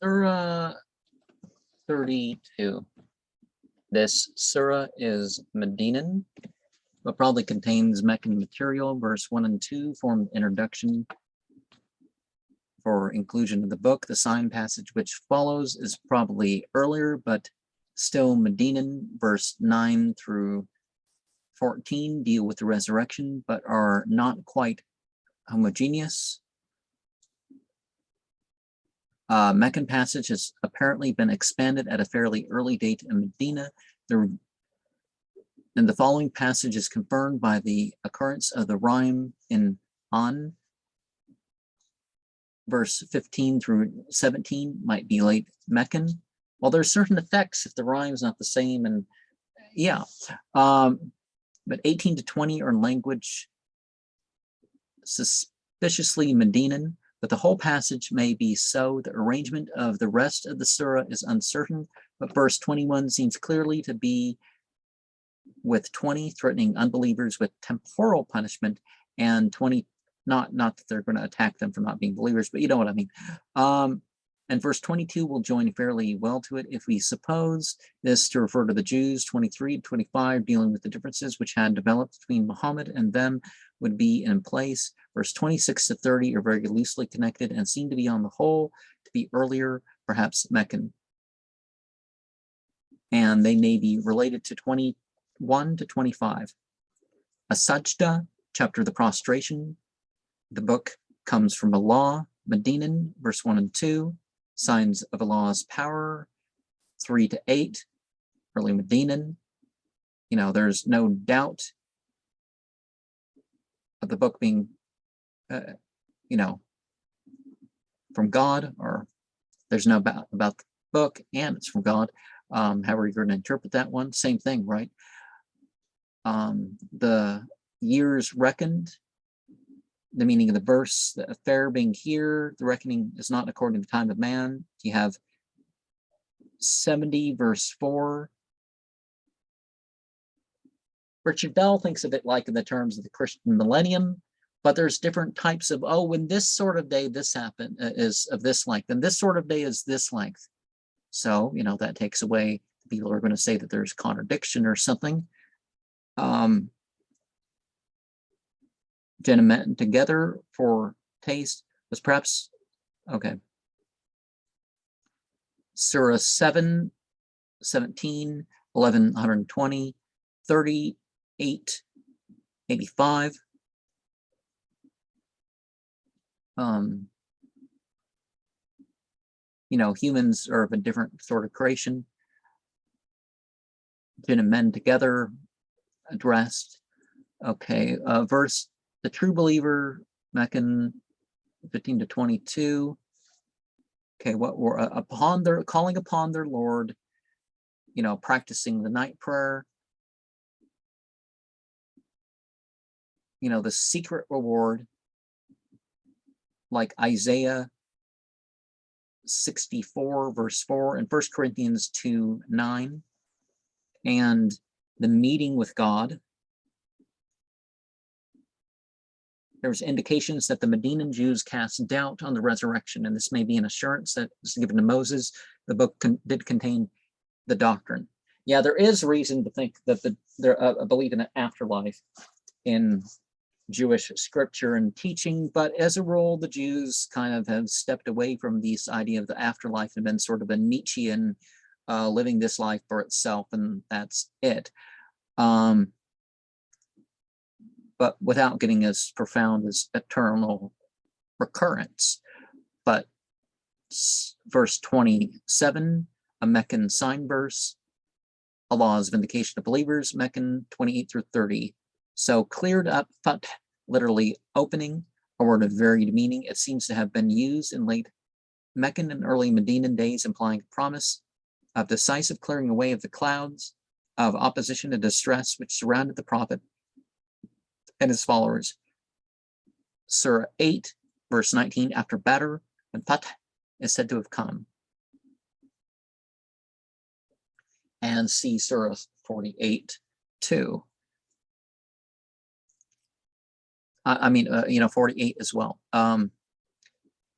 Surah 32. This surah is Medinan, but probably contains Meccan material. Verse 1 and 2 form introduction for inclusion of the book. The sign passage which follows is probably earlier, but still Medinan. Verse 9 through 14 deal with the resurrection, but are not quite homogeneous. Meccan passage has apparently been expanded at a fairly early date in Medina. And the following passage is confirmed by the occurrence of the rhyme in An. Verse 15 through 17 might be late Meccan. Well, there's certain effects if the rhyme is not the same, and yeah. But 18 to 20 are in language suspiciously Medinan, but the whole passage may be so. The arrangement of the rest of the surah is uncertain, but verse 21 seems clearly to be with 20 threatening unbelievers with temporal punishment, and 20 not that they're going to attack them for not being believers, but you know what I mean. And verse 22 will join fairly well to it if we suppose this to refer to the Jews. 23 to 25 dealing with the differences which had developed between Muhammad and them would be in place. Verse 26 to 30 are very loosely connected and seem to be on the whole to be earlier, perhaps Meccan. And they may be related to 21 to 25. A sajda, chapter of the prostration. The book comes from Allah, Medinan, verse 1 and 2. Signs of Allah's power, 3 to 8, early Medinan. You know, there's no doubt of the book being, you know, from God, or there's no doubt about the book and it's from God. However you're going to interpret that one, same thing, right? The years reckoned, the meaning of the verse, the affair being here, the reckoning is not according to the time of man. You have 70 verse 4. Richard Bell thinks of it like in the terms of the Christian millennium, but there's different types of, oh, when this sort of day this happened is of this length, and this sort of day is this length. So, you know, that takes away, people are going to say that there's contradiction or something. Gentlemen together for taste was perhaps, okay. Surah 7, 17, 11, 120, 38, 85. You know, humans are of a different sort of creation. Jinn and men together addressed. Okay, verse, the true believer, Meccan 15 to 22. Okay, what were upon their calling upon their Lord, you know, practicing the night prayer. You know, the secret reward, like Isaiah 64 verse 4 and 1 Corinthians 2, 9. And the meeting with God. There's indications that the Medinan Jews cast doubt on the resurrection, and this may be an assurance that was given to Moses. The book did contain the doctrine. Yeah, there is reason to think that there a belief in an afterlife in Jewish scripture and teaching, but as a rule, the Jews kind of have stepped away from this idea of the afterlife and been sort of a Nietzschean, living this life for itself, and that's it. But without getting as profound as eternal recurrence. But verse 27, a Meccan sign verse, Allah's vindication of believers, Meccan 28 through 30. So cleared up, fath, literally opening, a word of varied meaning. It seems to have been used in late Meccan and early Medinan days, implying a promise of decisive clearing away of the clouds of opposition and distress which surrounded the prophet and his followers. Surah 8, verse 19, after Badr and Fath is said to have come. And see Surah 48, 2. I mean, 48 as well.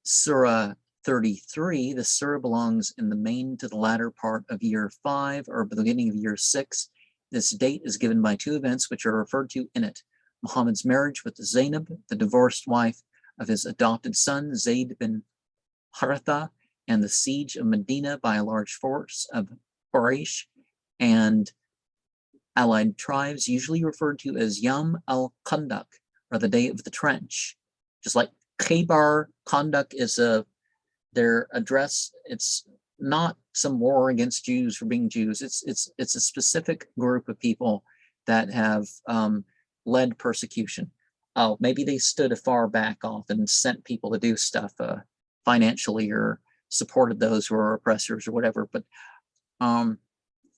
Surah 33, the surah belongs in the main to the latter part of year 5 or the beginning of year 6. This date is given by 2 events which are referred to in it: Muhammad's marriage with Zainab, the divorced wife of his adopted son Zayd bin Haritha, and the siege of Medina by a large force of Quraysh and allied tribes, usually referred to as Yam al-Khandaq, or the Day of the Trench. Just like Khaybar, Khandaq is their address. It's not some war against Jews for being Jews. It's a specific group of people that have led persecution. Oh, maybe they stood far back off and sent people to do stuff financially or supported those who are oppressors or whatever. But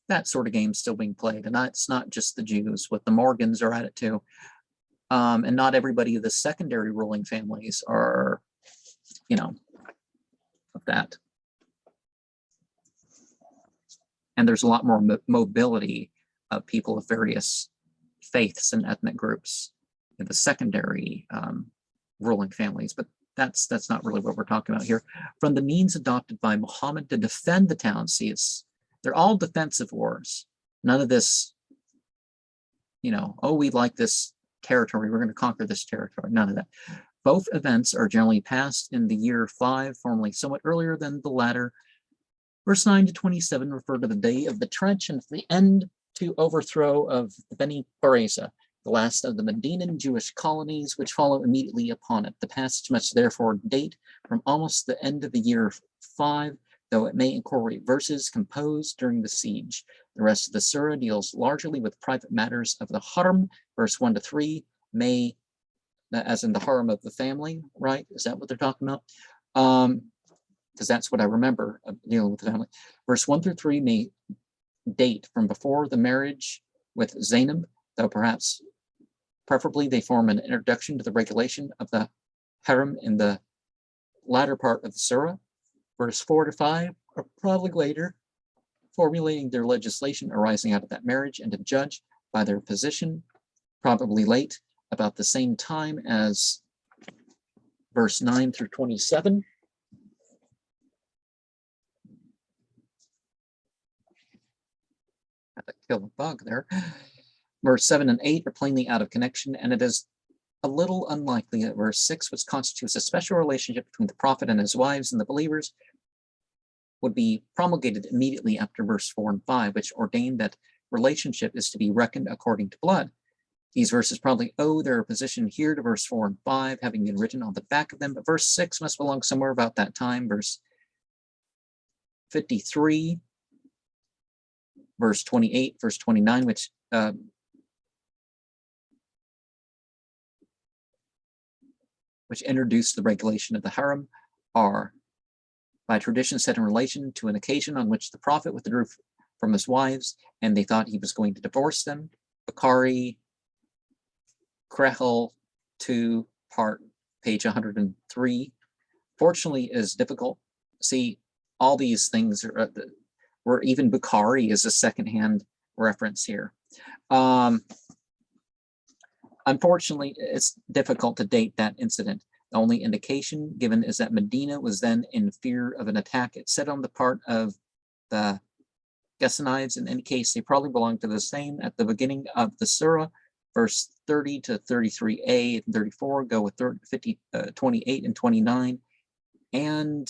that sort of game's still being played, and it's not just the Jews. What the Morgans are at it too, and not everybody of the secondary ruling families are, of that. And there's a lot more mobility of people of various faiths and ethnic groups in the secondary ruling families, but that's not really what we're talking about here. From the means adopted by Muhammad to defend the town, see, they're all defensive wars. None of this, oh, we like this territory, we're going to conquer this territory. None of that. Both events are generally passed in the year 5, formally somewhat earlier than the latter. Verse 9 to 27 refer to the Day of the Trench and the end to overthrow of Beni Qurayza, the last of the Medinan Jewish colonies, which follow immediately upon it. The passage must therefore date from almost the end of the year 5, though it may incorporate verses composed during the siege. The rest of the surah deals largely with private matters of the Haram, verse 1 to 3, may, as in the Haram of the family, right? Is that what they're talking about? Because that's what I remember of dealing with the family. Verse 1 through 3 may date from before the marriage with Zainab, though perhaps preferably they form an introduction to the regulation of the Haram in the latter part of the surah. Verse 4 to 5 are probably later, formulating their legislation arising out of that marriage and to judge by their position, probably late, about the same time as verse 9 through 27. Had to kill a bug there. Verse 7 and 8 are plainly out of connection, and it is a little unlikely that verse 6, which constitutes a special relationship between the prophet and his wives and the believers, would be promulgated immediately after verse 4 and 5, which ordained that relationship is to be reckoned according to blood. These verses probably owe their position here to verse 4 and 5, having been written on the back of them, but verse 6 must belong somewhere about that time. Verse 53, verse 28, verse 29, which introduced the regulation of the Haram, are by tradition set in relation to an occasion on which the prophet withdrew from his wives and they thought he was going to divorce them. Bukhari, Krehel 2, part page 103. Fortunately, it is difficult. See, all these things are, where even Bukhari is a secondhand reference here. Unfortunately, it's difficult to date that incident. The only indication given is that Medina was then in fear of an attack. It's said on the part of the Ghassanides. In any case, they probably belong to the same at the beginning of the surah. Verse 30 to 33a and 34 go with 28 and 29, and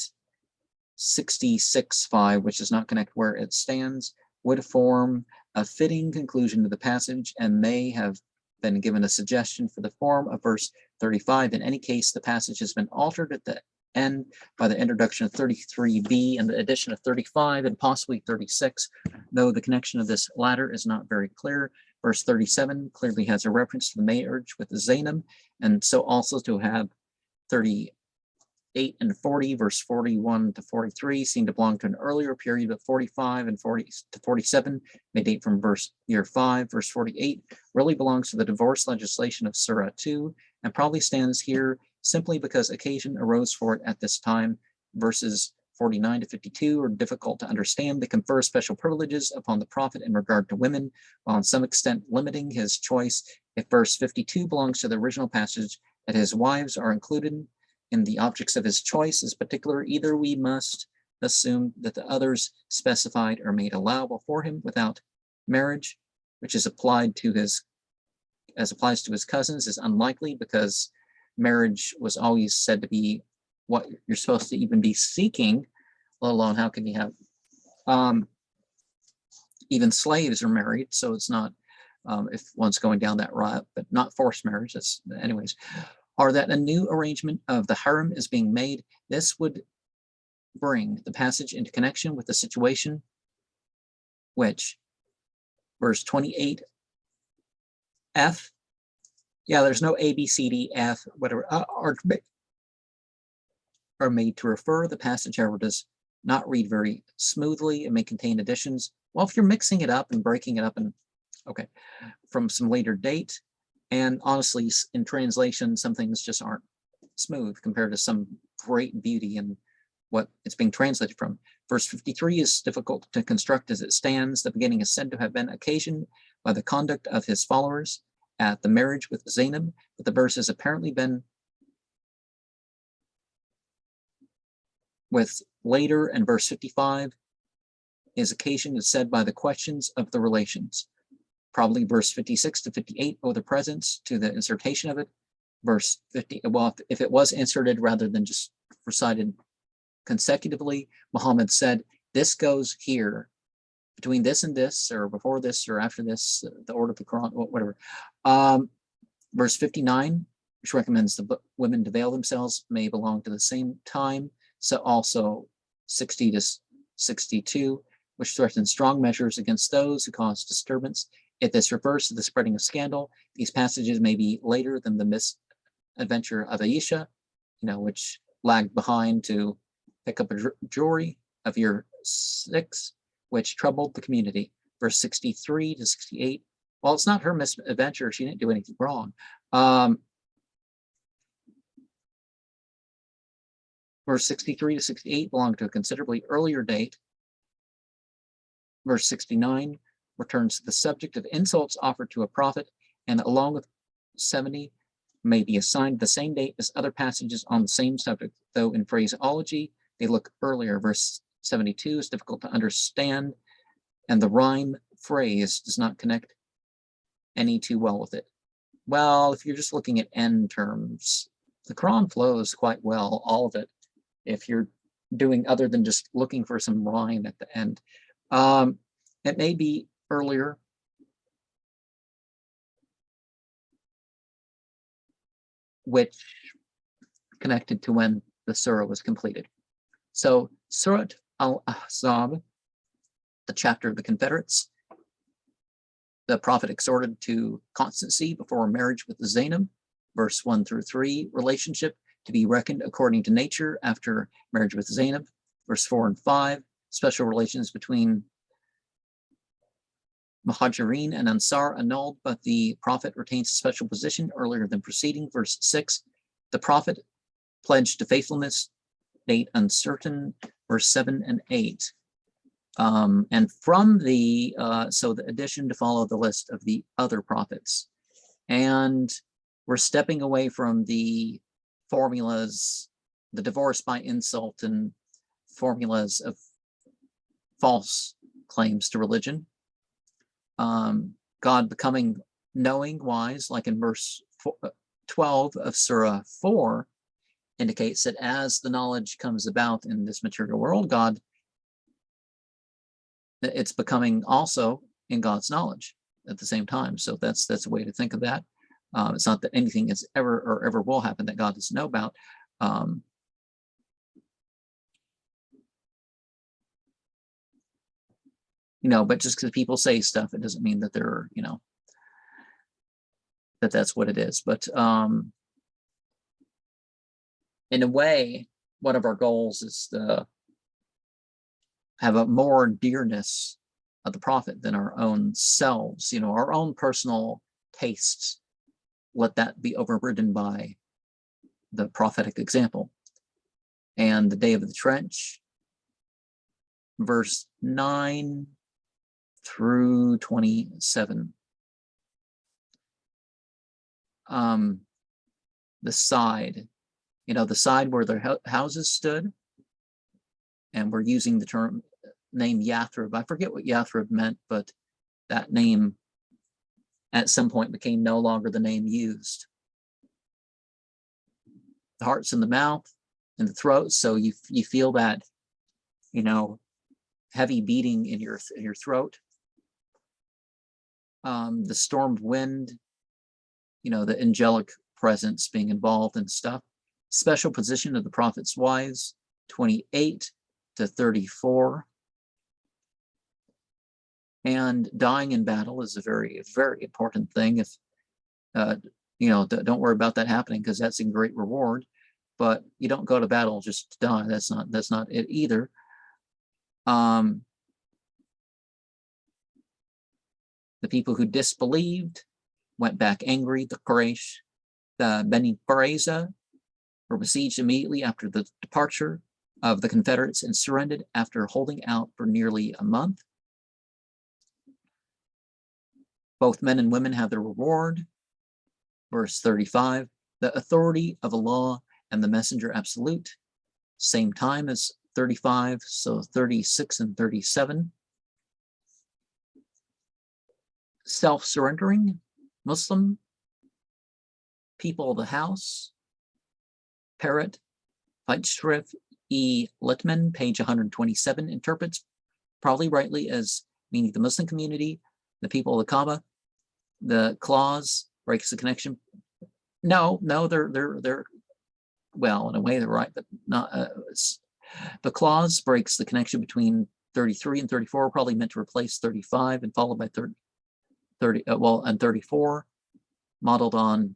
66.5, which does not connect where it stands, would form a fitting conclusion to the passage and may have been given a suggestion for the form of verse 35. In any case, the passage has been altered at the end by the introduction of 33b and the addition of 35 and possibly 36, though the connection of this latter is not very clear. Verse 37 clearly has a reference to the marriage with Zainab, and so also to have 38 and 40, verse 41 to 43 seem to belong to an earlier period, of 45 and 40 to 47 may date from year 5. Verse 48 really belongs to the divorce legislation of Surah 2 and probably stands here simply because occasion arose for it at this time. Verses 49 to 52 are difficult to understand. They confer special privileges upon the prophet in regard to women, while in some extent limiting his choice. If verse 52 belongs to the original passage, that his wives are included, in the objects of his choice is particular, either we must assume that the others specified are made allowable for him without marriage, which is applied to his, as applies to his cousins, is unlikely, because marriage was always said to be what you're supposed to even be seeking, let alone how can you have, even slaves are married, so it's not, if one's going down that route, but not forced marriage, that's, anyways. Or that a new arrangement of the harem is being made. This would bring the passage into connection with the situation which, verse 28, F, yeah, there's no A, B, C, D, F, whatever, are made to refer. The passage, however, does not read very smoothly. It may contain additions. Well, if you're mixing it up and breaking it up, and okay, from some later date, and honestly, in translation, some things just aren't smooth compared to some great beauty in what it's being translated from. Verse 53 is difficult to construct as it stands. The beginning is said to have been occasioned by the conduct of his followers at the marriage with Zainab, but the verse has apparently been with later, and verse 55 is occasioned, is said, by the questions of the relations. Probably verse 56 to 58 owe the presence to the insertion of it. Verse 50, well, if it was inserted rather than just recited consecutively, Muhammad said, this goes here, between this and this, or before this or after this, the order of the Quran, whatever. Verse 59, which recommends the women to veil themselves, may belong to the same time. So also 60 to 62, which threatens strong measures against those who cause disturbance. If this refers to the spreading of scandal, these passages may be later than the misadventure of Aisha, which lagged behind to pick up a jewelry of year 6, which troubled the community. Verse 63 to 68. Well, it's not her misadventure. She didn't do anything wrong. Verse 63 to 68 belong to a considerably earlier date. Verse 69 returns to the subject of insults offered to a prophet, and along with 70 may be assigned the same date as other passages on the same subject, though in phraseology they look earlier. Verse 72 is difficult to understand, and the rhyme phrase does not connect any too well with it. Well, if you're just looking at end terms, the Quran flows quite well, all of it, if you're doing other than just looking for some rhyme at the end. It may be earlier. Which connected to when the surah was completed. So Surat al-Ahzab, the chapter of the Confederates, the Prophet exhorted to constancy before marriage with Zainab, verse 1 through 3, relationship to be reckoned according to nature after marriage with Zainab, verse 4 and 5, special relations between Muhajirin and Ansar annulled, but the Prophet retains a special position earlier than preceding. Verse 6, the Prophet pledged to faithfulness, date uncertain, verse 7 and 8. And from the, so the addition to follow the list of the other prophets. And we're stepping away from the formulas, the divorce by insult and formulas of false claims to religion. God becoming knowing, wise, like in verse 12 of Surah 4, indicates that as the knowledge comes about in this material world, it's becoming also in God's knowledge at the same time. So that's a way to think of that. It's not that anything is ever or ever will happen that God doesn't know about. But just because people say stuff, it doesn't mean that they're, that that's what it is. But in a way, one of our goals is to have a more dearness of the Prophet than our own selves, our own personal tastes. Let that be overridden by the prophetic example. And the day of the trench, verse 9 through 27. The side, the side where their houses stood. And we're using the term name Yathrib. I forget what Yathrib meant, but that name at some point became no longer the name used. The heart's in the mouth and the throat, so you feel that, heavy beating in your throat. The stormed wind, the angelic presence being involved and stuff. Special position of the prophet's wives, 28 to 34. And dying in battle is a very, very important thing. If don't worry about that happening, because that's a great reward. But you don't go to battle just to die. That's not it either. The people who disbelieved went back angry. The Quraysh, the Beni Qurayza, were besieged immediately after the departure of the Confederates and surrendered after holding out for nearly a month. Both men and women have their reward. Verse 35, the authority of Allah and the messenger absolute, same time as 35, so 36 and 37. Self-surrendering, Muslim, people of the house, Parrot, Weitschrift E. Littman, page 127, interprets, probably rightly, as meaning the Muslim community, the people of the Kaaba. The clause breaks the connection. No, they're well, in a way they're right, but not. The clause breaks the connection between 33 and 34, probably meant to replace 35 and followed by 30 and 34, modeled on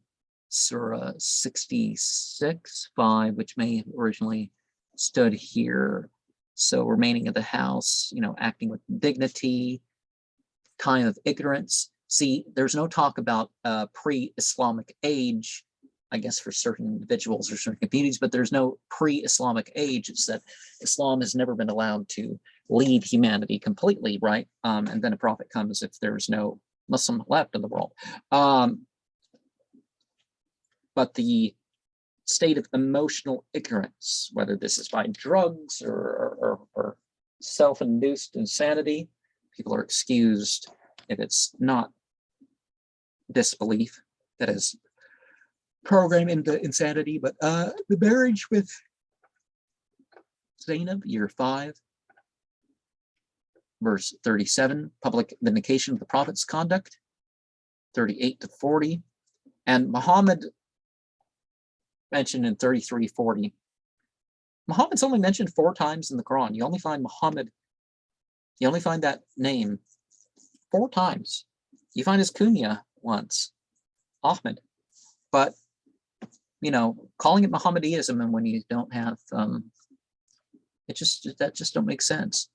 Surah 66:5, which may have originally stood here. So remaining of the house, acting with dignity, time of ignorance. See, there's no talk about pre-Islamic age, I guess, for certain individuals or certain communities, but there's no pre-Islamic age. It's that Islam has never been allowed to lead humanity completely, right? And then a prophet comes if there's no Muslim left in the world. But the state of emotional ignorance, whether this is by drugs or self-induced insanity, people are excused if it's not disbelief that is programmed into insanity. But the marriage with Zainab, year 5, verse 37, public vindication of the prophet's conduct, 38 to 40, and Muhammad mentioned in 33:40. Muhammad's only mentioned 4 times in the Quran. You only find Muhammad, you only find that name 4 times. You find his kunya once, Ahmed. But, calling it Mohammedanism and when you don't have, that just don't make sense.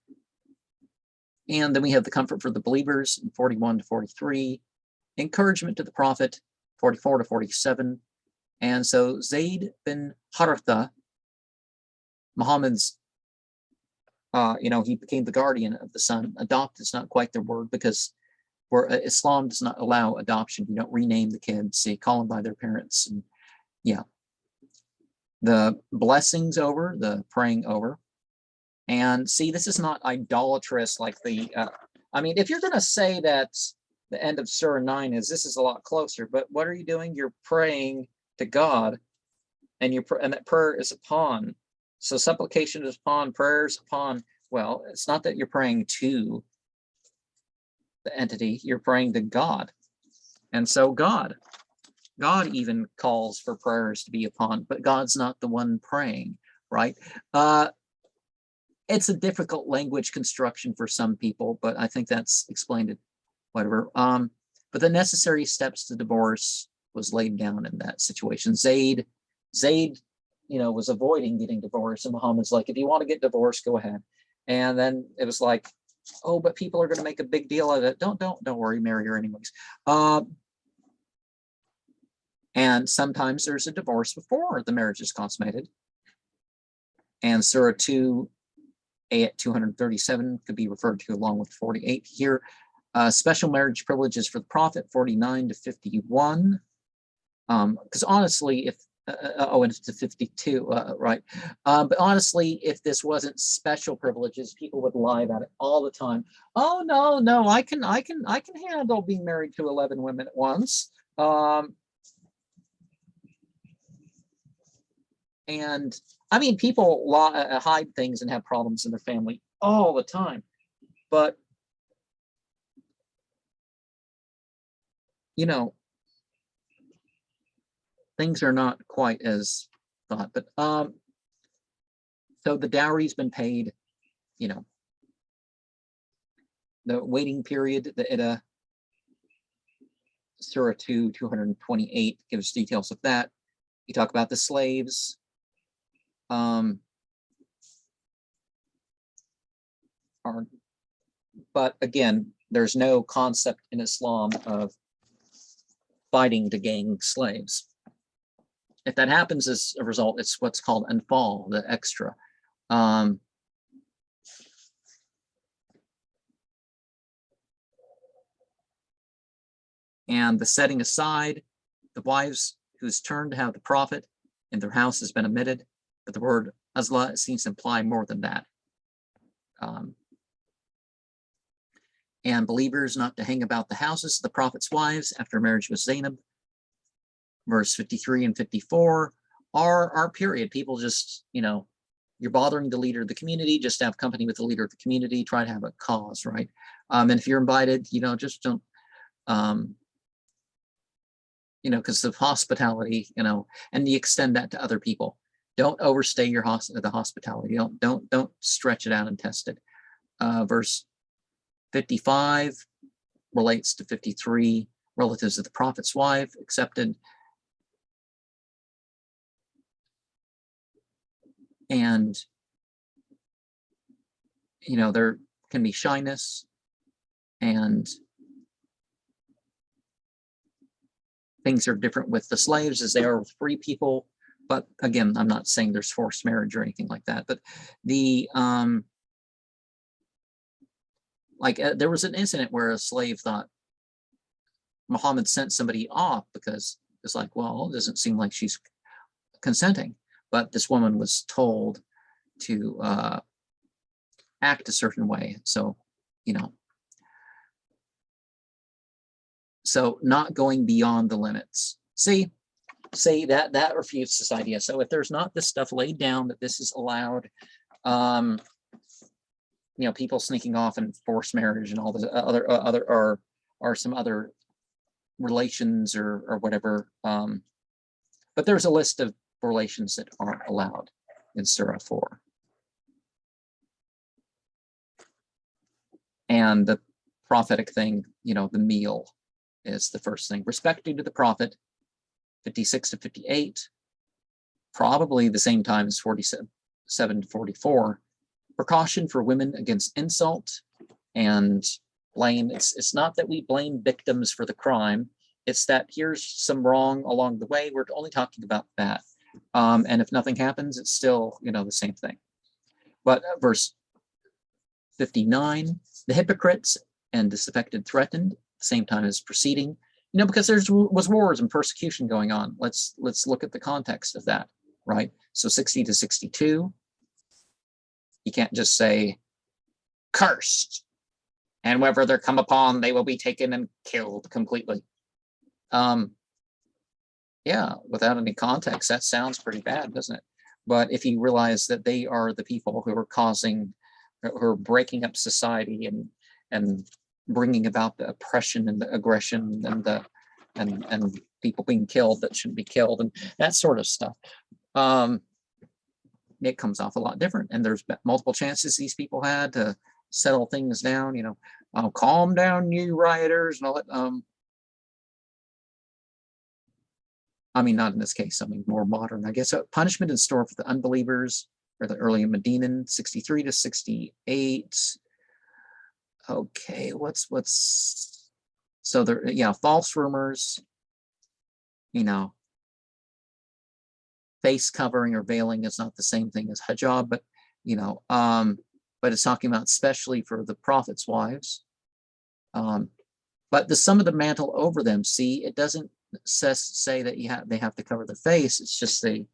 And then we have the comfort for the believers in 41 to 43, encouragement to the prophet, 44 to 47. And so Zayd bin Haritha, Muhammad's, he became the guardian of the son. Adopt is not quite the word, because Islam does not allow adoption. You don't rename the kids, you call them by their parents. And yeah, the blessings over, the praying over. And see, this is not idolatrous like the, if you're going to say that the end of Surah 9 this is a lot closer, but what are you doing? You're praying to God, and that prayer is upon. So supplication is upon, prayers upon. Well, it's not that you're praying to the entity, you're praying to God. And so God even calls for prayers to be upon, but God's not the one praying, right? It's a difficult language construction for some people, but I think that's explained it, whatever. But the necessary steps to divorce was laid down in that situation. Zayd, was avoiding getting divorced, and Muhammad's like, if you want to get divorced, go ahead. And then it was like, oh, but people are going to make a big deal of it. Don't worry, marry her anyways. And sometimes there's a divorce before the marriage is consummated. And Surah 2, Ayat 237 could be referred to along with 48 here. Special marriage privileges for the prophet, 49 to 51. Because honestly, if oh, and it's to 52, right? But honestly, if this wasn't special privileges, people would lie about it all the time. Oh no, I can handle being married to 11 women at once. And I mean, people hide things and have problems in their family all the time, but you know, things are not quite as thought. But so the dowry's been paid, you know, the waiting period, the Surah 2, 228 gives details of that. You talk about the slaves. But again, there's no concept in Islam of fighting to gang slaves. If that happens as a result, it's what's called anfal, the extra. And the setting aside, the wives whose turn to have the prophet in their house has been omitted, but the word azla seems to imply more than that. And believers not to hang about the houses of the prophet's wives after marriage with Zainab. Verse 53 and 54 are our period. People just, you know, you're bothering the leader of the community, just have company with the leader of the community, try to have a cause, right? And if you're invited, you know, just don't, you know, because of hospitality, you know, and you extend that to other people. Don't overstay your the hospitality. Don't stretch it out and test it. Verse 55 relates to 53, relatives of the prophet's wife accepted. And, you know, there can be shyness and things are different with the slaves as they are with free people. But again, I'm not saying there's forced marriage or anything like that. But the, there was an incident where a slave thought Muhammad sent somebody off because it's like, well, it doesn't seem like she's consenting. But this woman was told to act a certain way. So, you know, so not going beyond the limits. See that refutes this idea. So if there's not this stuff laid down that this is allowed, you know, people sneaking off and forced marriage and all the other or some other relations or whatever. But there's a list of relations that aren't allowed in Surah 4. And the prophetic thing, you know, the meal is the first thing. Respect due to the prophet, 56 to 58, probably the same time as 47 to 44. Precaution for women against insult and blame. It's not that we blame victims for the crime. It's that here's some wrong along the way. We're only talking about that. And if nothing happens, it's still, you know, the same thing. But verse 59, the hypocrites and disaffected threatened, same time as preceding, you know, because was wars and persecution going on. Let's look at the context of that, right? So 60 to 62, you can't just say cursed, and wherever they're come upon, they will be taken and killed completely. Yeah, without any context, that sounds pretty bad, doesn't it? But if you realize that they are the people who are breaking up society and bringing about the oppression and the aggression and people being killed that shouldn't be killed and that sort of stuff, it comes off a lot different. And there's multiple chances these people had to settle things down. You know, calm down, you rioters, and all that. I mean, not in this case, something more modern, I guess. So punishment in store for the unbelievers, or the early Medinan, 63 to 68. Okay, so there, yeah, false rumors, you know, face covering or veiling is not the same thing as hijab, but, you know, but it's talking about especially for the prophet's wives. But the sum of the mantle over them, see, it doesn't say that they have to cover their face. It's just they,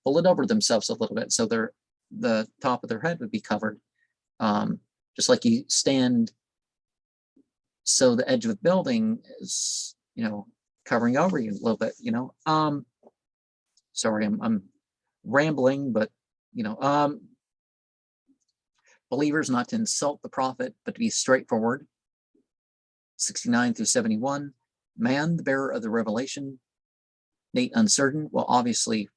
pull it over themselves a little bit so the top of their head would be covered. Just like you stand so the edge of the building is, covering over you a little bit, Sorry, I'm rambling, but believers not to insult the prophet, but to be straightforward. 69 through 71. Man, the bearer of the revelation, Nate uncertain. Well, obviously,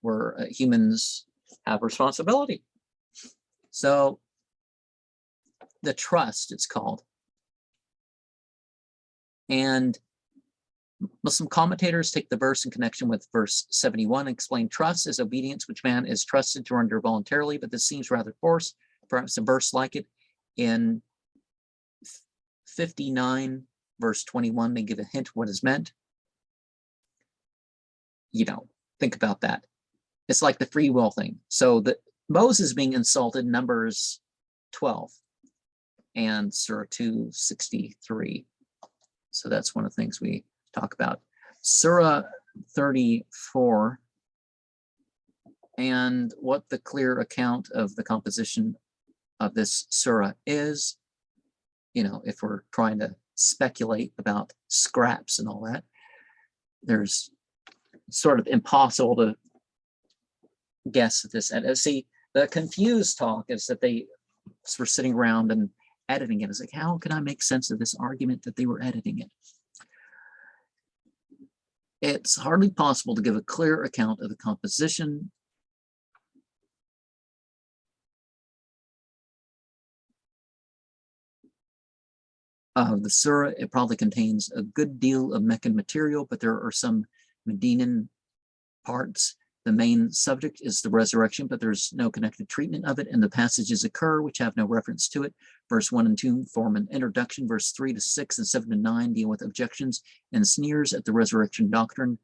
humans have responsibility. So the trust, it's called. And Muslim commentators take the verse in connection with verse 71 and explain trust as obedience, which man is trusted to render voluntarily, but this seems rather forced. Perhaps a verse like it in 59, verse 21 may give a hint what is meant. Think about that. It's like the free will thing. So Moses being insulted, Numbers 12 and Surah 263. So that's one of the things we talk about. Surah 34, and what the clear account of the composition of this surah is, if we're trying to speculate about scraps and all that, there's sort of impossible to guess at this. And see, the confused talk is that they were sitting around and editing it. It's like, how can I make sense of this argument that they were editing it? It's hardly possible to give a clear account of the composition of the surah. It probably contains a good deal of Meccan material, but there are some Medinan parts. The main subject is the resurrection, but there's no connected treatment of it, and the passages occur which have no reference to it. Verse 1 and 2 form an introduction. Verse 3 to 6 and 7 to 9 deal with objections and sneers at the resurrection doctrine.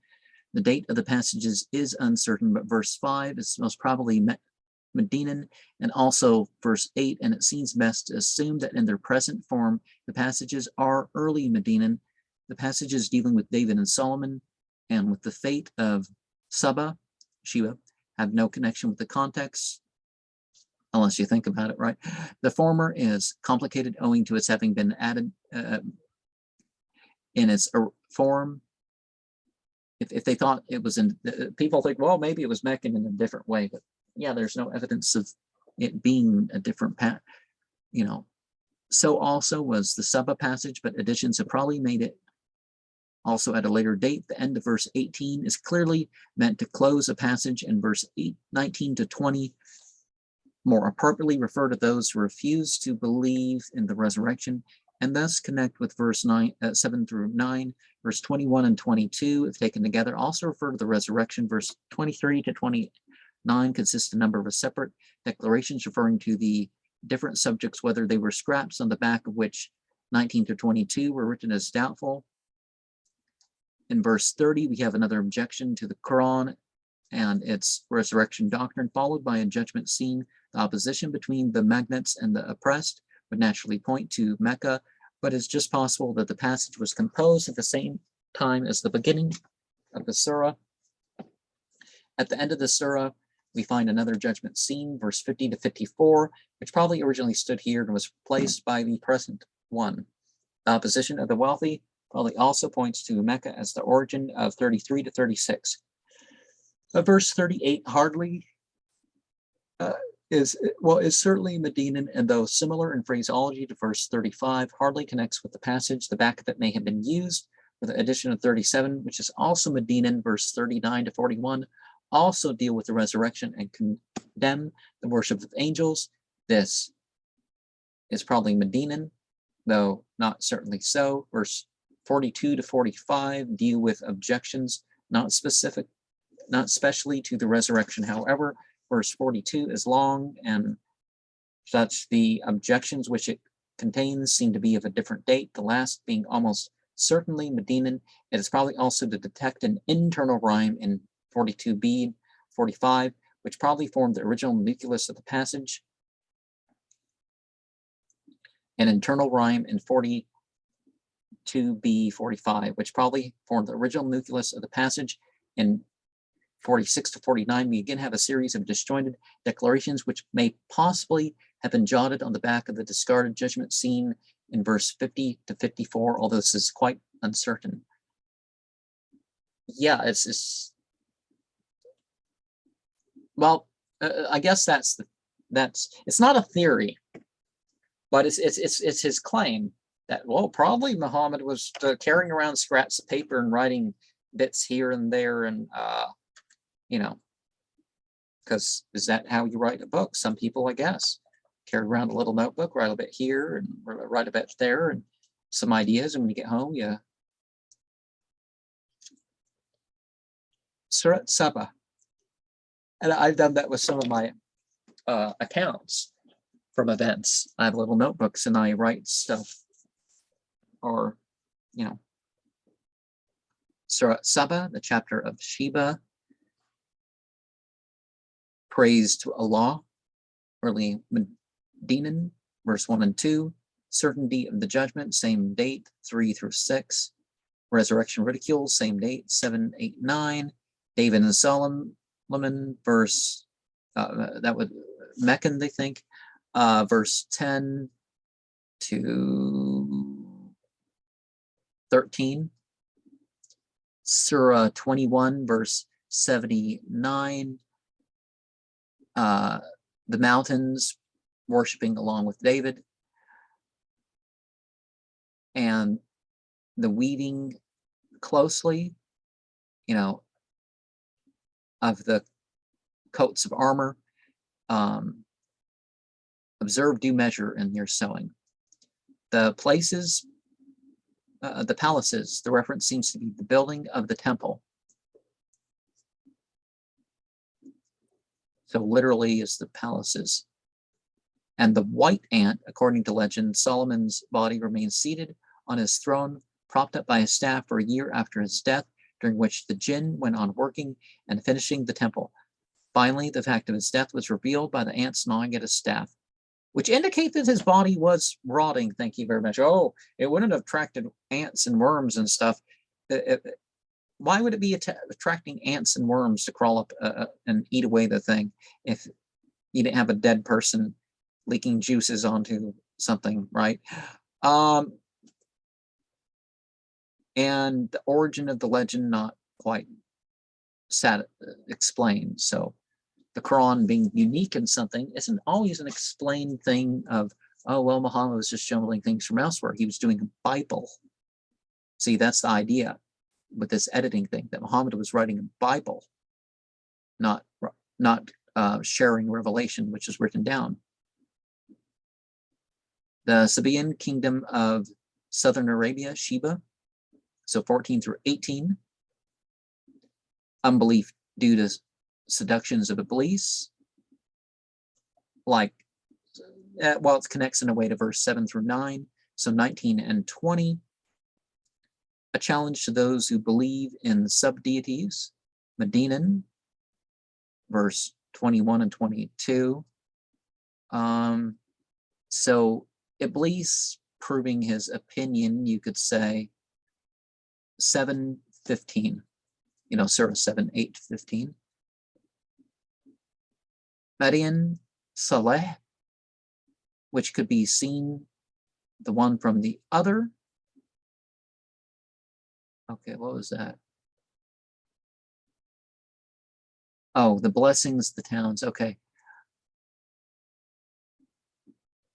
The date of the passages is uncertain, but verse 5 is most probably Medinan, and also verse 8, and it seems best to assume that in their present form, the passages are early Medinan. The passages dealing with David and Solomon and with the fate of Sheba, have no connection with the context, unless you think about it, right? The former is complicated owing to its having been added in its form. If they thought it was in, people think, well, maybe it was Meccan in a different way, but yeah, there's no evidence of it being a different path, So also was the Saba passage, but additions have probably made it also at a later date. The end of verse 18 is clearly meant to close a passage, and verse 19 to 20 more appropriately refer to those who refuse to believe in the resurrection, and thus connect with verse 7 through 9. Verse 21 and 22, if taken together, also refer to the resurrection. Verse 23 to 29 consist a number of separate declarations referring to the different subjects, whether they were scraps on the back of which 19 to 22 were written as doubtful. In verse 30, we have another objection to the Qur'an and its resurrection doctrine, followed by a judgment scene. The opposition between the magnates and the oppressed would naturally point to Mecca, but it's just possible that the passage was composed at the same time as the beginning of the surah. At the end of the surah, we find another judgment scene, verse 50 to 54, which probably originally stood here and was replaced by the present one. The opposition of the wealthy probably also points to Mecca as the origin of 33 to 36. Verse 38 hardly is certainly Medinan, and though similar in phraseology to verse 35, hardly connects with the passage. The back of it may have been used for the addition of 37, which is also Medinan. Verse 39 to 41 also deal with the resurrection and condemn the worship of angels. This is probably Medinan, though not certainly so. Verse 42 to 45 deal with objections, not especially to the resurrection. However, verse 42 is long, and such the objections which it contains seem to be of a different date, the last being almost certainly Medinan. It is probably also to detect an internal rhyme in 42b, 45, which probably formed the original nucleus of the passage. An internal rhyme in 42 2b45, which probably formed the original nucleus of the passage. In 46 to 49, we again have a series of disjointed declarations which may possibly have been jotted on the back of the discarded judgment seen in verse 50 to 54, although this is quite uncertain. Yeah, well, I guess it's not a theory, but it's his claim that, well, probably Muhammad was carrying around scraps of paper and writing bits here and there, and because is that how you write a book? Some people, I guess, carry around a little notebook, write a bit here and write a bit there, and some ideas, and when you get home, you Surat Sabah. And I've done that with some of my accounts from events. I have little notebooks and I write stuff, or Surat Sabah, the chapter of Sheba, praise to Allah, early Medinan, verse 1 and 2, certainty of the judgment, same date, 3 through 6, resurrection ridicule, same date, 7, 8, 9, David and Solomon, verse, that would Meccan, they think, verse 10 to 13, Surah 21, verse 79, the mountains worshiping along with David, and the weeding closely, of the coats of armor. Observe due measure in your sowing. The places, the palaces, the reference seems to be the building of the temple. So literally is the palaces. And the white ant, according to legend, Solomon's body remains seated on his throne, propped up by a staff for a year after his death, during which the jinn went on working and finishing the temple. Finally, the fact of his death was revealed by the ants gnawing at his staff, which indicates that his body was rotting. Thank you very much. Oh, it wouldn't have attracted ants and worms and stuff. Why would it be attracting ants and worms to crawl up and eat away the thing if you didn't have a dead person leaking juices onto something, right? And the origin of the legend not quite explained. So the Quran being unique in something isn't always an explained thing of, oh, well, Muhammad was just jumbling things from elsewhere. He was doing a Bible. See, that's the idea with this editing thing, that Muhammad was writing a Bible, not sharing revelation, which is written down. The Sabaean kingdom of southern Arabia, Sheba, so 14 through 18, unbelief due to seductions of Iblis, like, well, it connects in a way to verse 7 through 9, so 19 and 20, a challenge to those who believe in sub-deities, Medinan, verse 21 and 22, so Iblis proving his opinion, you could say, 7:15, Surah 7, 8, 15. Madian Saleh, which could be seen the one from the other. Okay, what was that? Oh, the blessings, the towns. Okay.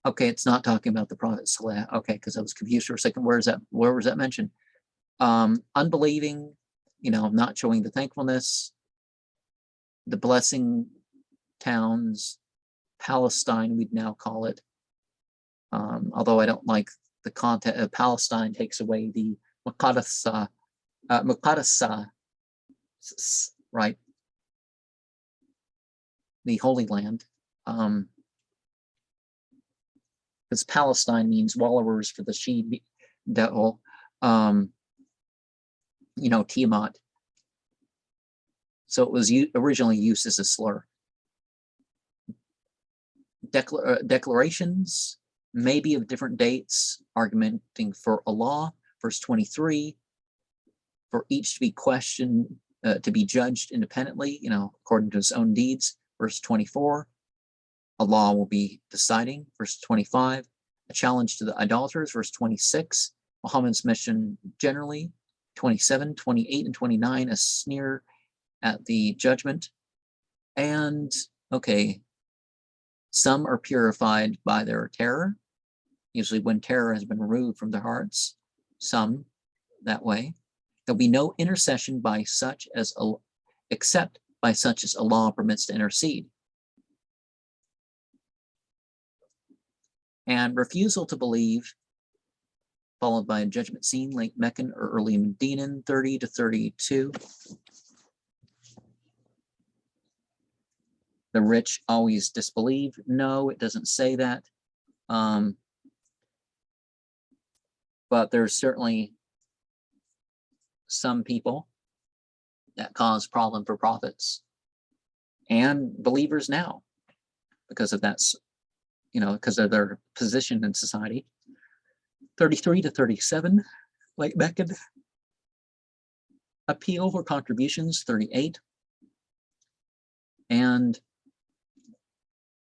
Okay, it's not talking about the Prophet Saleh. Okay, because I was confused for a second. Where was that mentioned? Unbelieving, not showing the thankfulness, the blessing towns, Palestine, we'd now call it. Although I don't like the content of Palestine, takes away the Muqaddasa, right? The Holy Land. Because Palestine means wallowers for the she devil, Tiamat. So it was originally used as a slur. Declarations, maybe of different dates, argumenting for Allah. verse 23, for each to be questioned, to be judged independently, according to his own deeds. Verse 24, a law will be deciding. Verse 25, a challenge to the idolaters. Verse 26, Muhammad's mission generally. 27, 28, and 29, a sneer at the judgment. And, okay, some are purified by their terror, usually when terror has been removed from their hearts. Some that way. There'll be no intercession by such as, except by such as Allah permits to intercede. And refusal to believe, followed by a judgment scene, late Meccan or early Medinan, 30 to 32. The rich always disbelieve. No, it doesn't say that. But there's certainly some people that cause problem for prophets and believers now because of that, because of their position in society. 33 to 37, late Meccan. Appeal for contributions, 38. And,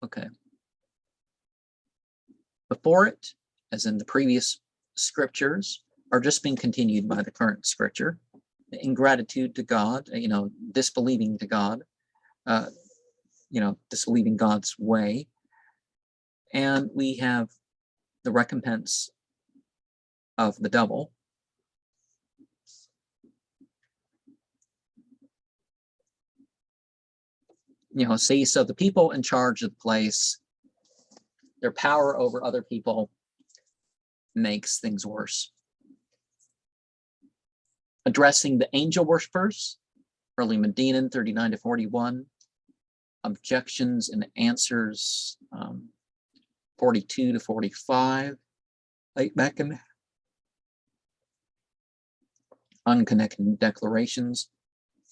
okay. Before it, as in the previous scriptures, are just being continued by the current scripture. Ingratitude to God, disbelieving to God, disbelieving God's way. And we have the recompense of the devil. So the people in charge of the place, their power over other people makes things worse. Addressing the angel worshippers, early Medinan, 39 to 41. Objections and answers, 42 to 45. Late Meccan. Unconnected declarations,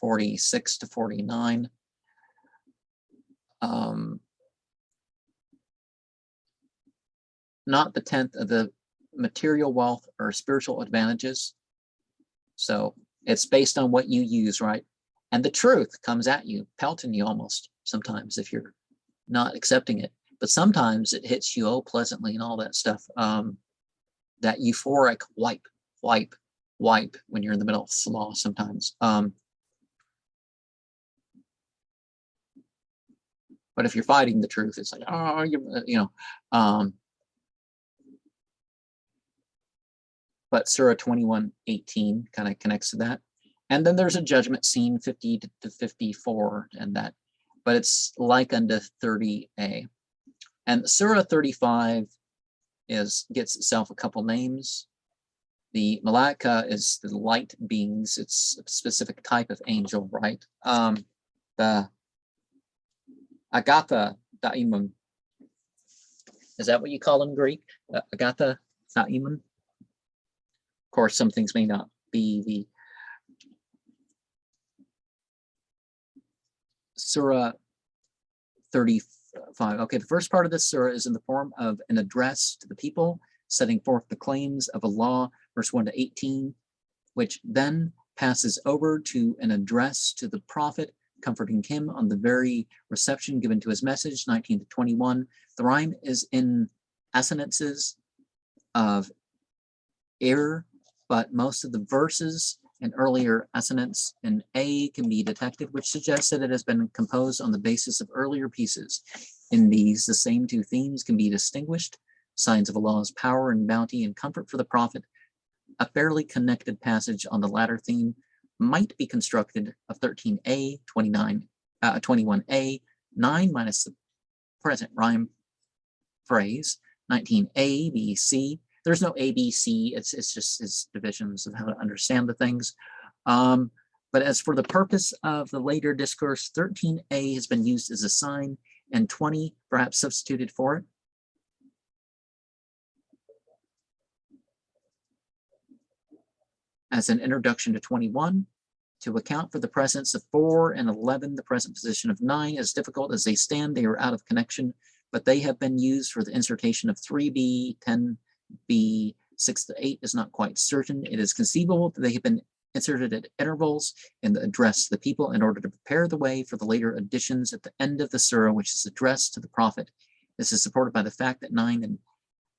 46 to 49. Not the 10th of the material wealth or spiritual advantages. So it's based on what you use, right? And the truth comes at you, pelting you almost sometimes if you're not accepting it. But sometimes it hits you pleasantly and all that stuff. That euphoric wipe when you're in the middle of salah sometimes. But if you're fighting the truth, it's like, but Surah 21:18 kind of connects to that. And then there's a judgment scene 50 to 54 and that, but it's like unto 30a. And Surah 35 gets itself a couple names. The Malaika is the light beings. It's a specific type of angel, right? The Agatha Da'imun. Is that what you call in Greek? Agatha Da'imun? Of course, some things may not be. The Surah 35. Okay, the first part of this surah is in the form of an address to the people, setting forth the claims of Allah, verse 1 to 18, which then passes over to an address to the prophet, comforting him on the very reception given to his message, 19 to 21. The rhyme is in assonances of error, but most of the verses and earlier assonance in A can be detected, which suggests that it has been composed on the basis of earlier pieces. In these, the same two themes can be distinguished: signs of Allah's power and bounty and comfort for the prophet. A fairly connected passage on the latter theme might be constructed of 13a, 21a, 9 minus the present rhyme phrase, 19a, b, c. There's no a, b, c. It's just his divisions of how to understand the things. But as for the purpose of the later discourse, 13a has been used as a sign and 20 perhaps substituted for it. As an introduction to 21, to account for the presence of 4 and 11, the present position of 9, as difficult as they stand, they are out of connection, but they have been used for the insertion of 3b, 10b, 6 to 8 is not quite certain. It is conceivable that they have been inserted at intervals in the address to the people in order to prepare the way for the later additions at the end of the surah, which is addressed to the prophet. This is supported by the fact that 9 and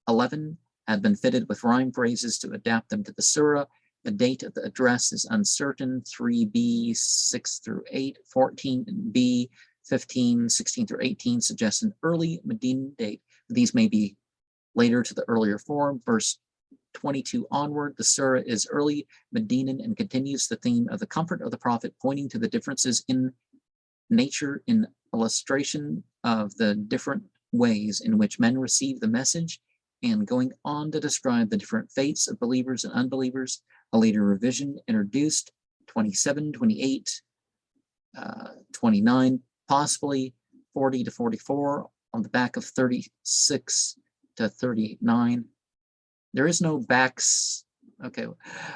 11 had been fitted with rhyme phrases to adapt them to the surah. The date of the address is uncertain. 3b, 6 through 8, 14b, 15, 16 through 18 suggests an early Medinan date. These may be later to the earlier form. Verse 22 onward, the surah is early Medinan and continues the theme of the comfort of the prophet, pointing to the differences in nature in illustration of the different ways in which men receive the message, and going on to describe the different fates of believers and unbelievers. A later revision introduced 27, 28, 29, possibly 40 to 44 on the back of 36 to 39. There is no backs, okay,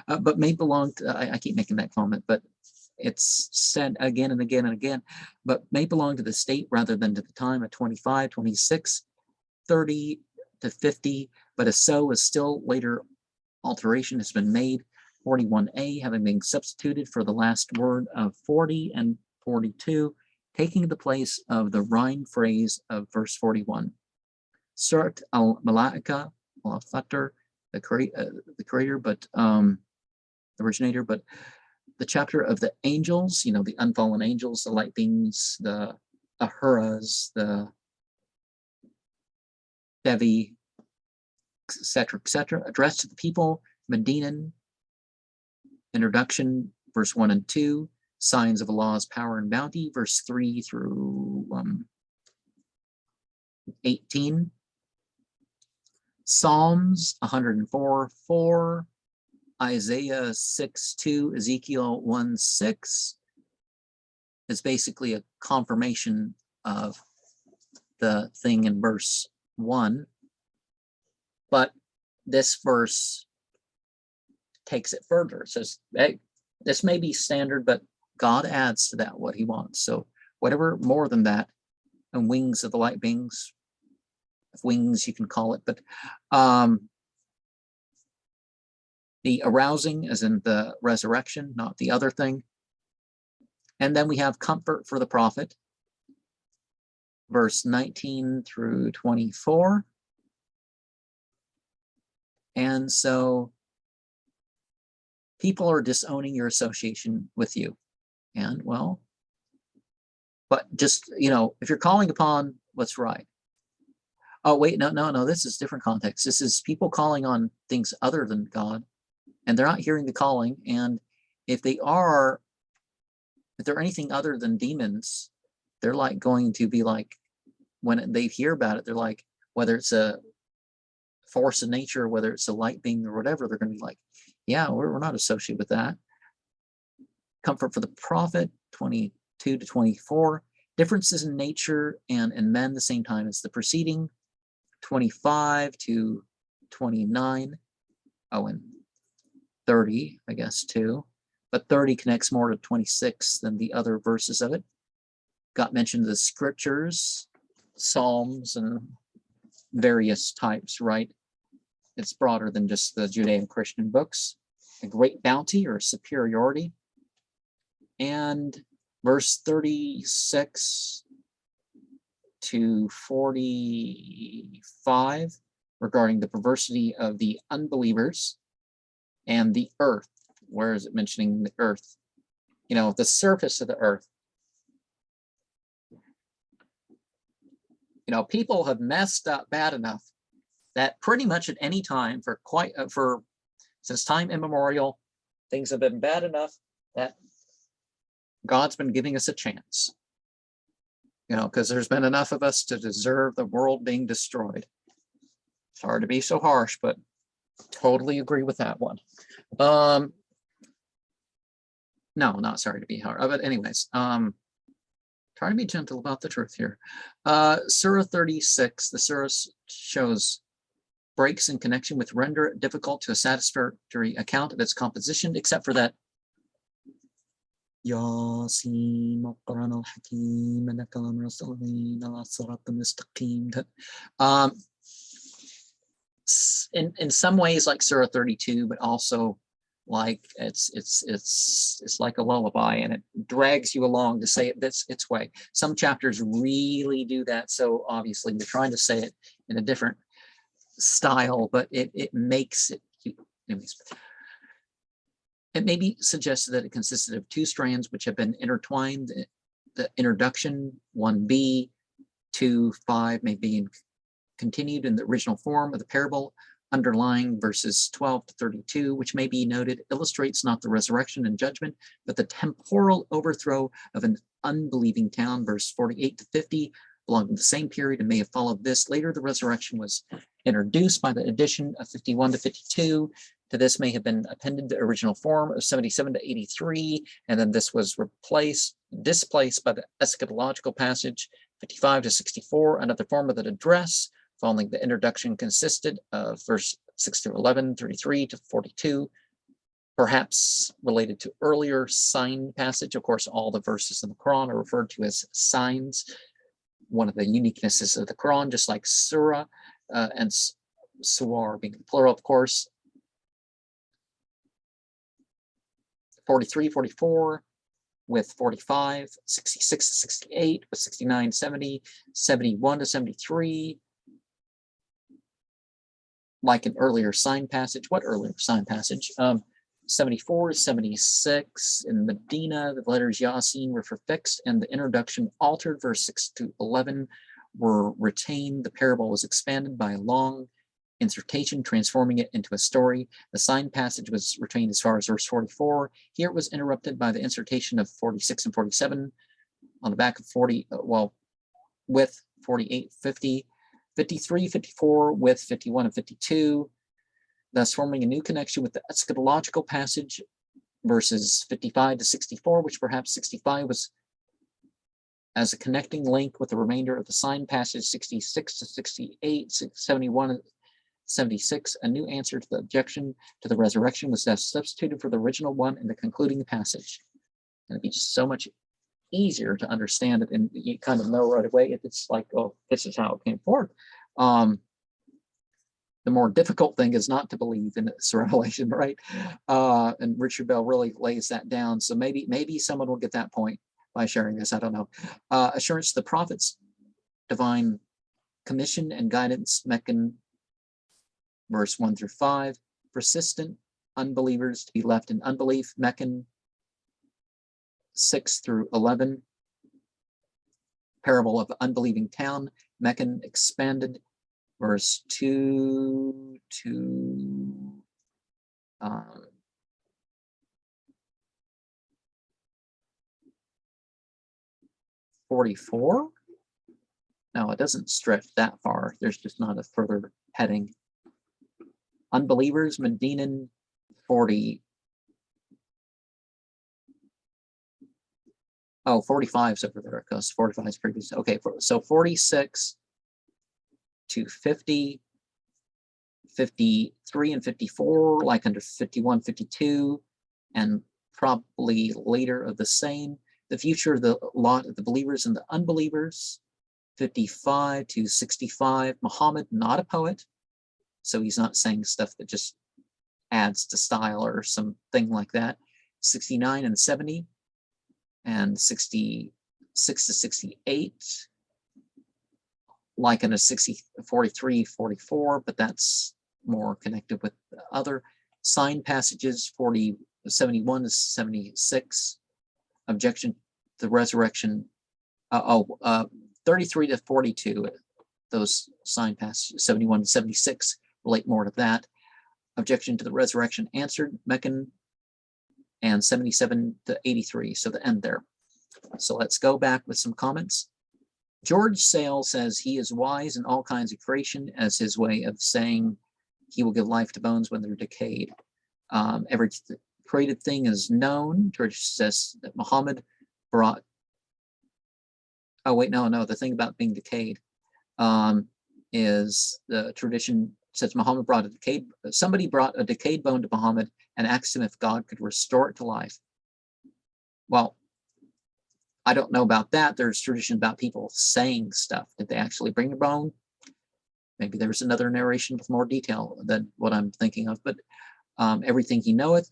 but may belong to, I keep making that comment, but it's said again and again and again, but may belong to the state rather than to the time at 25, 26, 30 to 50, but a so is still later alteration has been made. 41a having been substituted for the last word of 40 and 42, taking the place of the rhyme phrase of verse 41. Surat al-Malaika, al-Fatar, the creator, but the originator, but the chapter of the angels, you know, the unfallen angels, the light beings, the ahuras, the devi, etc., addressed to the people. Medinan, introduction, verse 1 and 2, signs of Allah's power and bounty, verse 3 through 18. Psalms 104:4, Isaiah 6:2, Ezekiel 1:6 is basically a confirmation of the thing in verse 1. But this verse takes it further. It says, hey, this may be standard, but God adds to that what he wants. So whatever more than that, and wings of the light beings, wings you can call it, but the arousing as in the resurrection, not the other thing. And then we have comfort for the prophet, verse 19 through 24. And so people are disowning your association with you. And well, but just, you know, if you're calling upon what's right. Oh, wait, no, this is different context. This is people calling on things other than God, and they're not hearing the calling. And if they're anything other than demons, they're like going to be like, when they hear about it, they're like, whether it's a force of nature, whether it's a light being or whatever, they're going to be like, yeah, we're not associated with that. Comfort for the prophet, 22 to 24. Differences in nature and in men the same time as the preceding, 25 to 29. Oh, and 30, I guess, too. But 30 connects more to 26 than the other verses of it. Got mentioned the scriptures, Psalms, and various types, right? It's broader than just the Judeo-Christian books. A great bounty or superiority. And verse 36 to 45 regarding the perversity of the unbelievers and the earth. Where is it mentioning the earth? You know, the surface of the earth. You know, people have messed up bad enough that pretty much at any time since time immemorial, things have been bad enough that God's been giving us a chance. You know, because there's been enough of us to deserve the world being destroyed. Sorry to be so harsh, but totally agree with that one. No, not sorry to be harsh, but anyways, trying to be gentle about the truth here. Surah 36, the surah shows breaks in connection with render it difficult to a satisfactory account of its composition, except for that Yasin Qur'an al-Hakim and in some ways like Surah 32, but also like it's like a lullaby, and it drags you along to say it its way. Some chapters really do that, so obviously you're trying to say it in a different style, but it makes it cute. Anyways, it may be suggested that it consisted of two strands which have been intertwined. The introduction 1b 2:5 may be continued in the original form of the parable. Underlying verses 12 to 32, which may be noted, illustrates not the resurrection and judgment, but the temporal overthrow of an unbelieving town. Verse 48 to 50 belong to the same period and may have followed this. Later, the resurrection was introduced by the addition of 51 to 52. To this may have been appended the original form of 77 to 83, and then this was displaced by the eschatological passage 55 to 64. Another form of the address following the introduction consisted of verse 6 to 11, 33 to 42, perhaps related to earlier sign passage. Of course, all the verses in the Quran are referred to as signs. One of the uniquenesses of the Quran, just like surah and suwar being plural, of course. 43, 44 with 45, 66 to 68 with 69, 70, 71 to 73. Like an earlier sign passage. What earlier sign passage? 74 to 76 in Medina, the letters Yasin were fixed and the introduction altered. Verse 6 to 11 were retained. The parable was expanded by a long insertion, transforming it into a story. The sign passage was retained as far as verse 44. Here it was interrupted by the insertion of 46 and 47 on the back of 40, with 48, 50. 53, 54 with 51 and 52, thus forming a new connection with the eschatological passage, verses 55 to 64, which perhaps 65 was as a connecting link with the remainder of the sign passage, 66 to 68, 71 and 76. A new answer to the objection to the resurrection was thus substituted for the original one in the concluding passage. And it'd be just so much easier to understand it, and you kind of know right away. It's like, oh, this is how it came forth. The more difficult thing is not to believe in its revelation, right? And Richard Bell really lays that down. So maybe someone will get that point by sharing this. I don't know. Assurance to the prophets, divine commission and guidance, Meccan, verse 1 through 5. Persistent unbelievers to be left in unbelief, Meccan, 6 through 11. Parable of the unbelieving town, Meccan, expanded, verse 2 to 44. No, it doesn't stretch that far. There's just not a further heading. Unbelievers, Medinan, 40. Oh, 45 is over there because 45 is previous. Okay, so 46 to 50, 53 and 54, like under 51, 52, and probably later of the same. The future of the lot of the believers and the unbelievers, 55 to 65. Muhammad, not a poet, so he's not saying stuff that just adds to style or something like that. 69 and 70. And 66 to 68, like in a 43, 44, but that's more connected with the other sign passages. 71 to 76, objection to the resurrection. 33 to 42, those sign passages. 71 to 76 relate more to that. Objection to the resurrection answered, Meccan, and 77 to 83, so the end there. So let's go back with some comments. George Sale says he is wise in all kinds of creation as his way of saying he will give life to bones when they're decayed. Every created thing is known. George says that Muhammad brought, oh wait, no, the thing about being decayed is the tradition says Muhammad brought somebody brought a decayed bone to Muhammad and asked him if God could restore it to life. Well, I don't know about that. There's tradition about people saying stuff. Did they actually bring a bone? maybe there's another narration with more detail than what I'm thinking of, but everything he knoweth,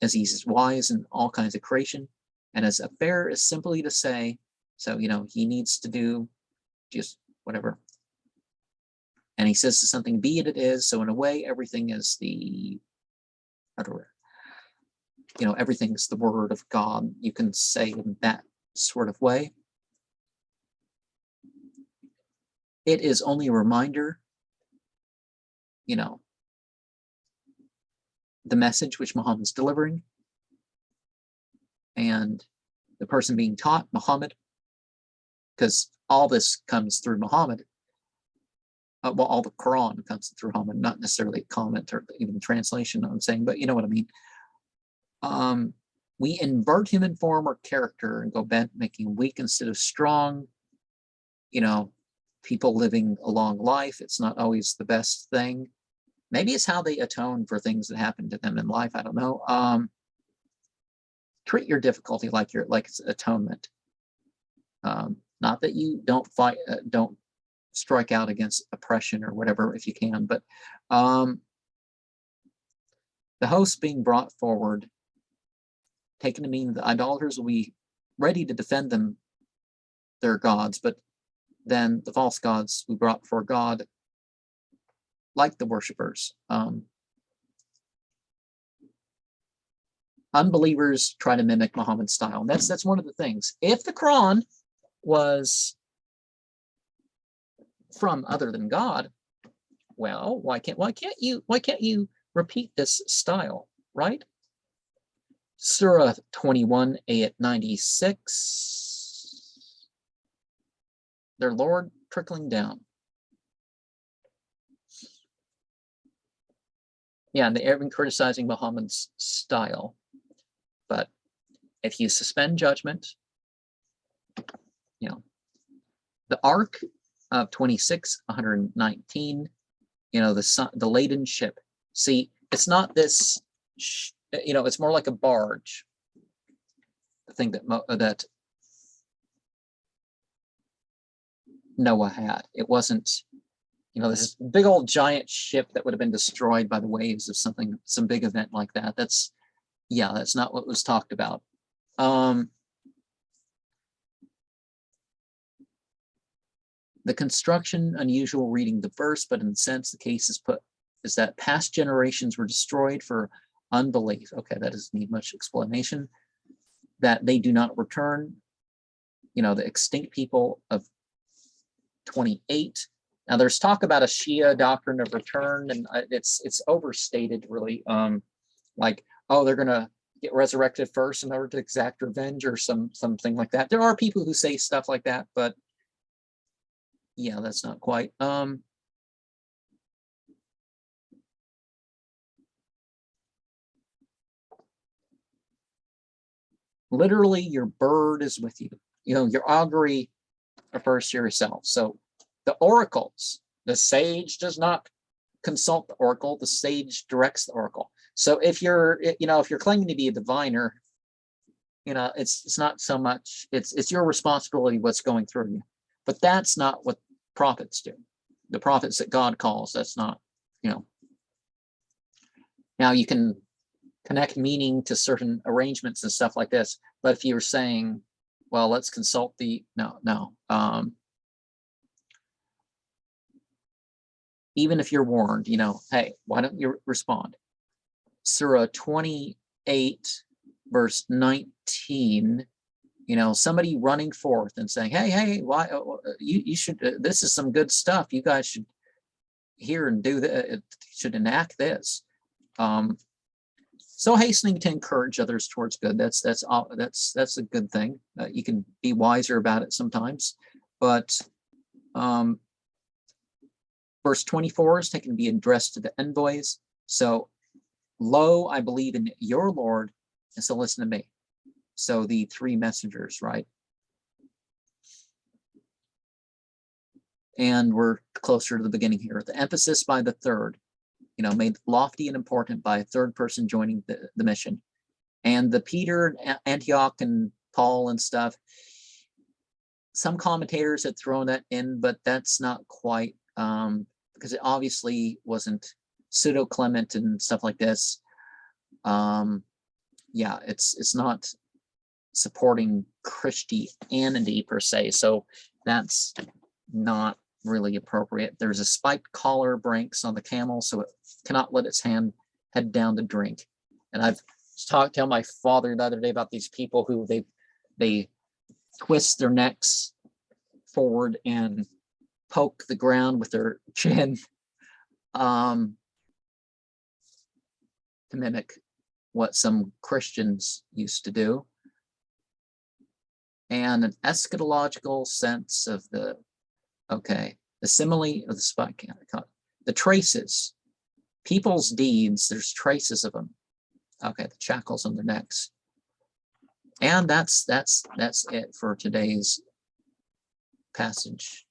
as he's wise in all kinds of creation, and as a fair is simply to say, so, he needs to do just whatever. And he says to something, be it is. So in a way, everything is everything's the word of God. You can say in that sort of way. It is only a reminder, the message which Muhammad's delivering, and the person being taught, Muhammad, because all this comes through Muhammad. Well, all the Qur'an comes through Muhammad, not necessarily a comment or even translation, I'm saying, but you know what I mean. We invert human form or character and go bent, making weak instead of strong. People living a long life, it's not always the best thing. Maybe it's how they atone for things that happen to them in life. I don't know. Treat your difficulty like it's atonement. Not that you don't fight, don't strike out against oppression or whatever if you can, but the host being brought forward, taken to mean the idolaters will be ready to defend their gods, but then the false gods we brought before God, like the worshippers. Unbelievers try to mimic Muhammad's style. And that's one of the things. If the Quran was from other than God, well, why can't you repeat this style, right? Surah 21, ayat 96. Their Lord trickling down. Yeah, and they've been criticizing Muhammad's style. But if you suspend judgment, the ark of 26:119, the laden ship. See, it's not this, it's more like a barge. The thing that Noah had. It wasn't, this big old giant ship that would have been destroyed by the waves of some big event like that. That's not what was talked about. The construction, unusual reading the verse, but in the sense the case is that past generations were destroyed for unbelief. Okay, that doesn't need much explanation. That they do not return, the extinct people of 28. Now there's talk about a Shia doctrine of return, and it's overstated really. Like, oh, they're gonna get resurrected first in order to exact revenge or something like that. There are people who say stuff like that, but yeah, that's not quite. Literally, your bird is with you. Your augury refers to yourself. So the oracles, the sage does not consult the oracle, the sage directs the oracle. So if you're claiming to be a diviner, it's not so much, it's your responsibility what's going through you. But that's not what prophets do. The prophets that God calls, that's not, Now you can connect meaning to certain arrangements and stuff like this, but if you're saying, well, let's consult no. Even if you're warned, hey, why don't you respond? Surah 28, verse 19, somebody running forth and saying, hey, why you should, this is some good stuff. You guys should hear and do that, should enact this. So hastening to encourage others towards good, that's a good thing. You can be wiser about it sometimes, but verse 24 is taken to be addressed to the envoys. So, lo, I believe in your Lord, and so listen to me. So the three messengers, right? And we're closer to the beginning here. The emphasis by the third, made lofty and important by a third person joining the mission. And the Peter, Antioch, and Paul and stuff, some commentators had thrown that in, but that's not quite, because it obviously wasn't pseudo clement and stuff like this. Yeah, it's not supporting Christianity per se, so that's not really appropriate. There's a spiked collar branks on the camel, so it cannot let its head down to drink. And I've tell my father the other day about these people who they twist their necks forward and poke the ground with their chin to mimic what some Christians used to do. And an eschatological sense of the simile of the spike, the traces, people's deeds, there's traces of them. Okay, the shackles on their necks. And that's it for today's passage.